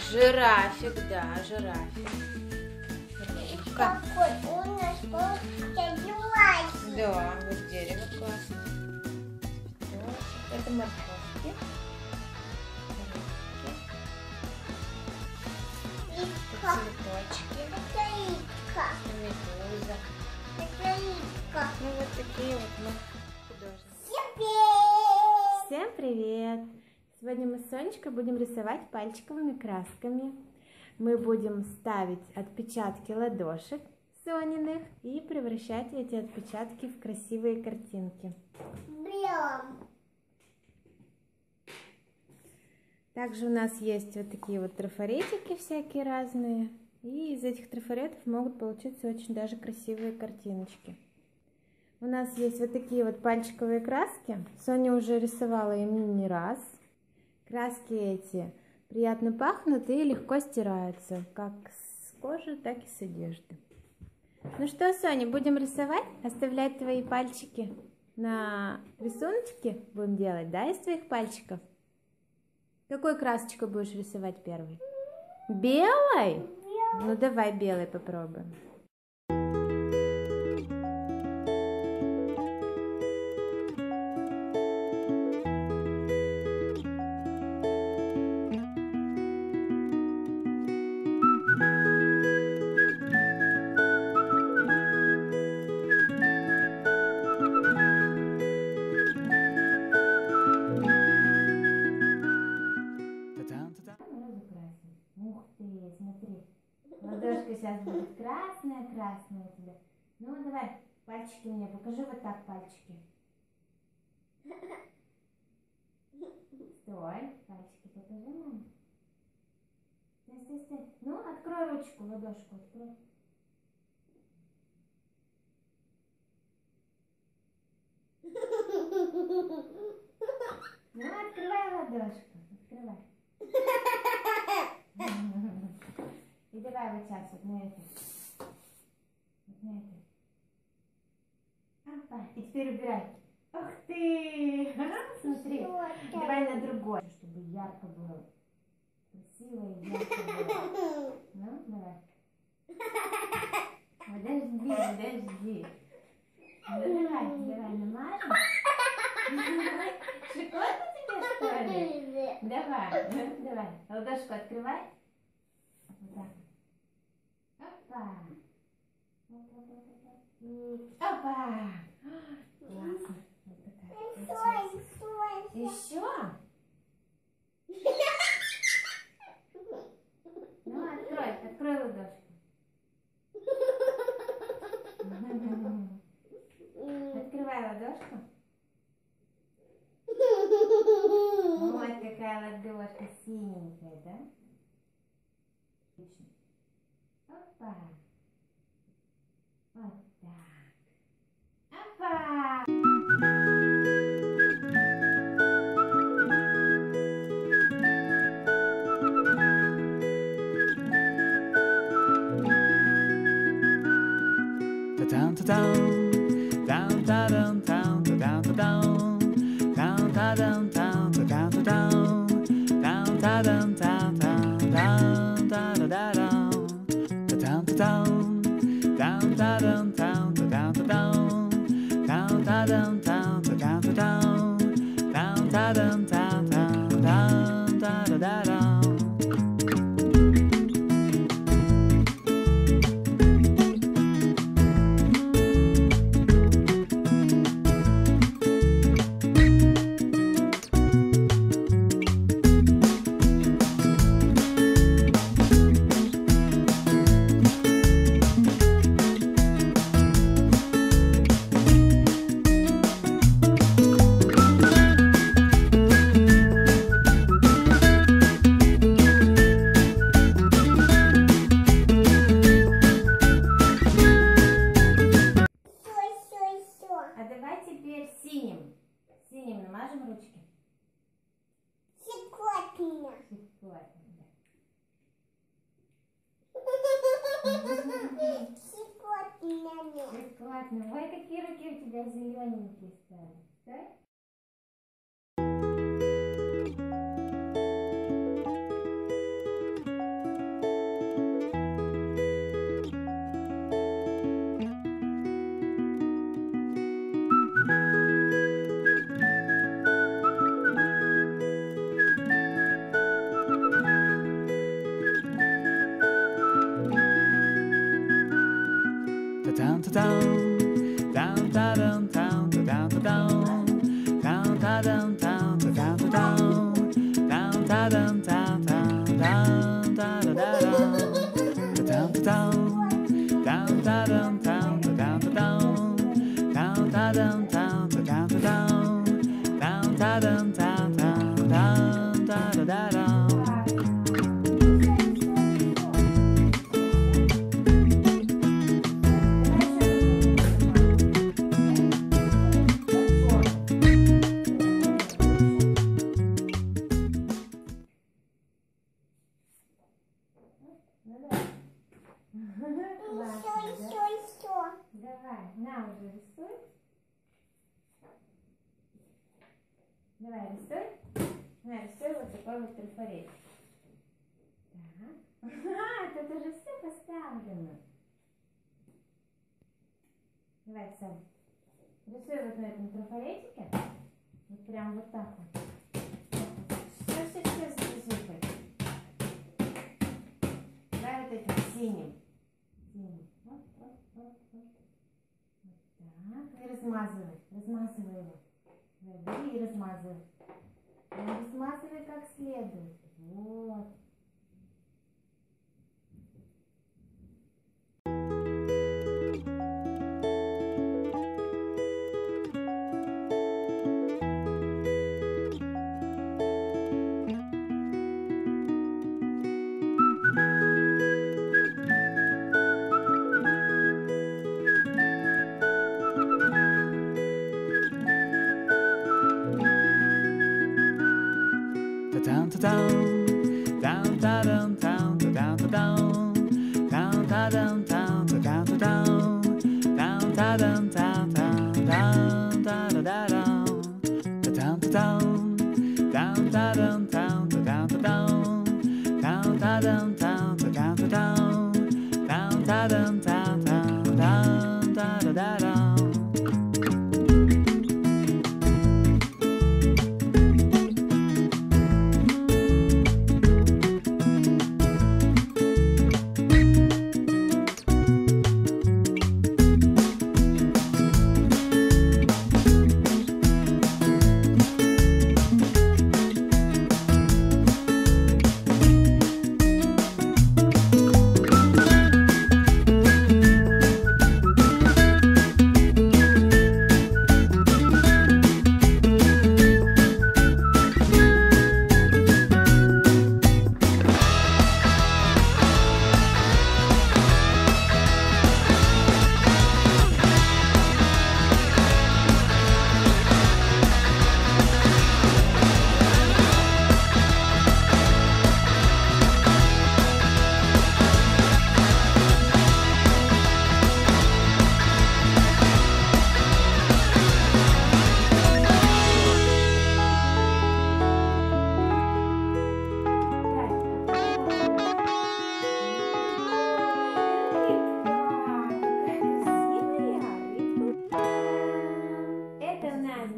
Жирафик, да, жирафик. Рыбка. Какой у нас получился. Да, вот дерево классно. Это морковки. Цветочки. Это рыбка. Медуза. Это рыбка. Ну вот такие вот мы художники. Привет! Всем привет! Сегодня мы с Сонечкой будем рисовать пальчиковыми красками. Мы будем ставить отпечатки ладошек Сониных и превращать эти отпечатки в красивые картинки. Берем. Также у нас есть вот такие вот трафаретики всякие разные. И из этих трафаретов могут получиться очень даже красивые картиночки. У нас есть вот такие вот пальчиковые краски. Соня уже рисовала ими не раз. Краски эти приятно пахнут и легко стираются, как с кожи, так и с одежды. Ну что, Соня, будем рисовать? Оставлять твои пальчики на рисуночке будем делать, да, из твоих пальчиков? Какой красочкой будешь рисовать первой? Белой? Ну давай белой попробуем. Ух ты, смотри. Ладошка сейчас будет красная-красная у тебя. Ну, давай, пальчики мне покажи, вот так пальчики. Стой, пальчики покажи маме. Стой. Ну, открой ручку, ладошку открой. Ну, открывай ладошку, открывай. И давай вот сейчас вот на это. Вот на это. Опа, и теперь убирай. Ух ты! Смотри, давай на другой, чтобы ярко было. Красиво и ярко было. Ну, давай. Подожди. Ну, давай, намажем. Шикотно тебе, что ли? Давай. Ладошку открывай. Вот так. Опа. Опа. Классно. Вот такая. Еще? Ну, открой ладошку. Открывай ладошку. Вот какая ладошка синенькая, да? Отлично. Опа. Вот так. Опа. А давай теперь синим. Синим намажем ручки. Секундно. Бесплатно. Ой, какие руки у тебя зелененькие стали. Так? Все. Давай, на уже рисуй. Давай, рисуй. Нарисуй вот такой вот трафарет. Так. Тут уже все поставлено. Давай, Сань. Рисуй вот на этом трафаретике. Вот прям вот так вот. Все зарисуй. Давай вот этим синим. Вот. Так, и размазывай его. Бери и размазывай. Размазывай как следует. Вот.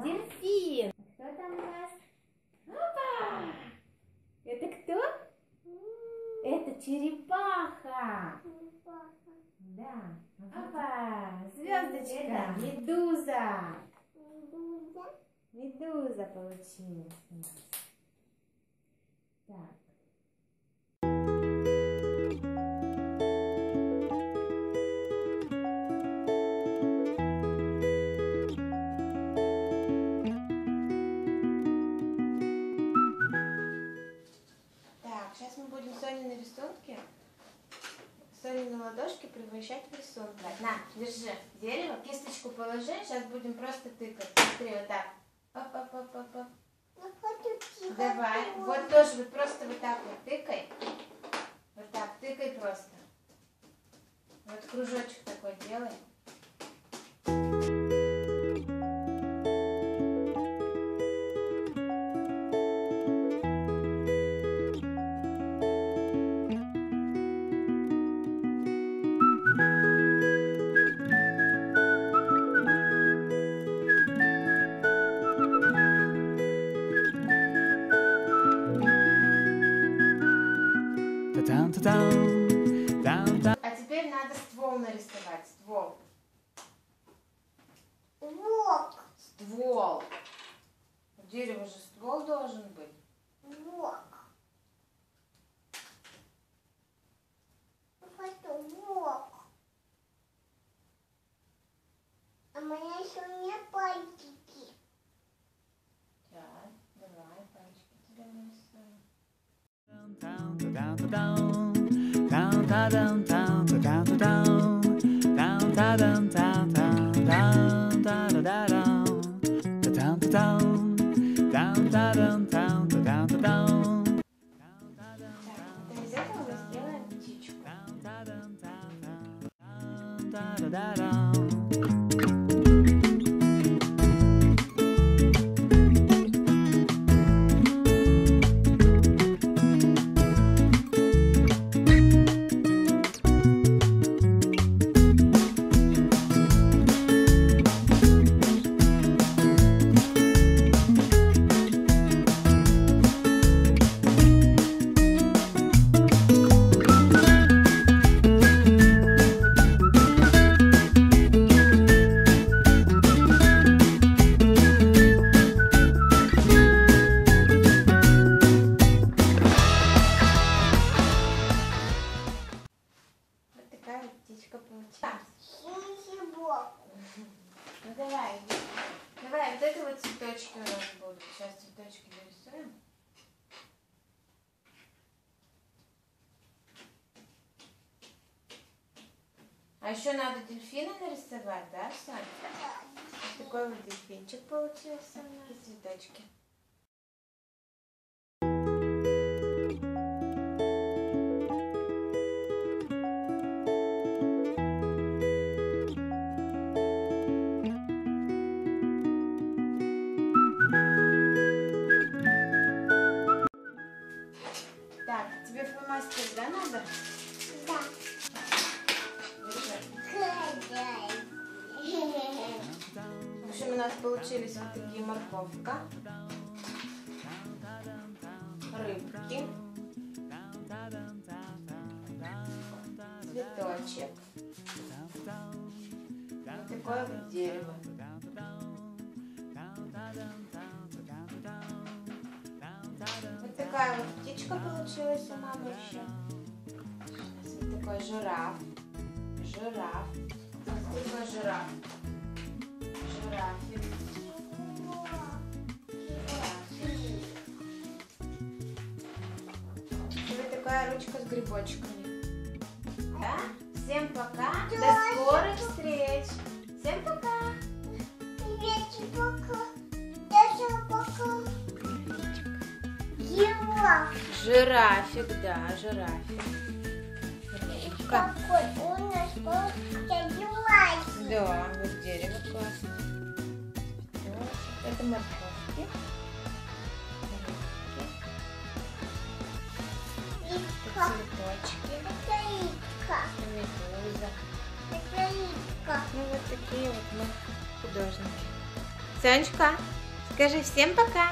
Дельфин. Кто там у нас? Опа! Это кто? Это черепаха. Да. Опа! Звездочка. Медуза. Медуза получилась у нас. Так. Сейчас мы будем Сонины рисунки, Сонины ладошки превращать в рисунки. На, держи дерево, кисточку положи, сейчас будем просто тыкать. Смотри, вот так. Оп. Давай, вот тоже вот просто вот так вот тыкай. Вот так, тыкай просто. Вот кружочек такой делай. А теперь надо ствол нарисовать. Ствол. Ствол. У дерева же ствол должен быть. А моя еще не пальчики. Так, давай пальчики тебе нарисуем. Из этого мы сделаем птичку. Вот такая вот птичка получилась. Ну давай, давай, вот это вот цветочки у нас будут. Сейчас цветочки дорисуем. А еще надо дельфина нарисовать, да, Соня? Вот такой вот дельфинчик получился у нас. И цветочки. Так, тебе фломастер, да, надо? Да. В общем, у нас получились вот такие морковка, рыбки, цветочек, вот такое вот дерево. Вот такая вот птичка получилась у мамы еще. У нас вот такой жираф. Жираф. Вот такой жираф. Жирафик. И вот такая ручка с грибочками. Да? Всем пока. До скорых встреч. Всем пока. Жирафик, да, жирафик. Рыбка. Да, вот дерево классно. Это морковки. Цветочки. Медуза. Ну вот такие вот мы художники. Сонечка, скажи всем пока.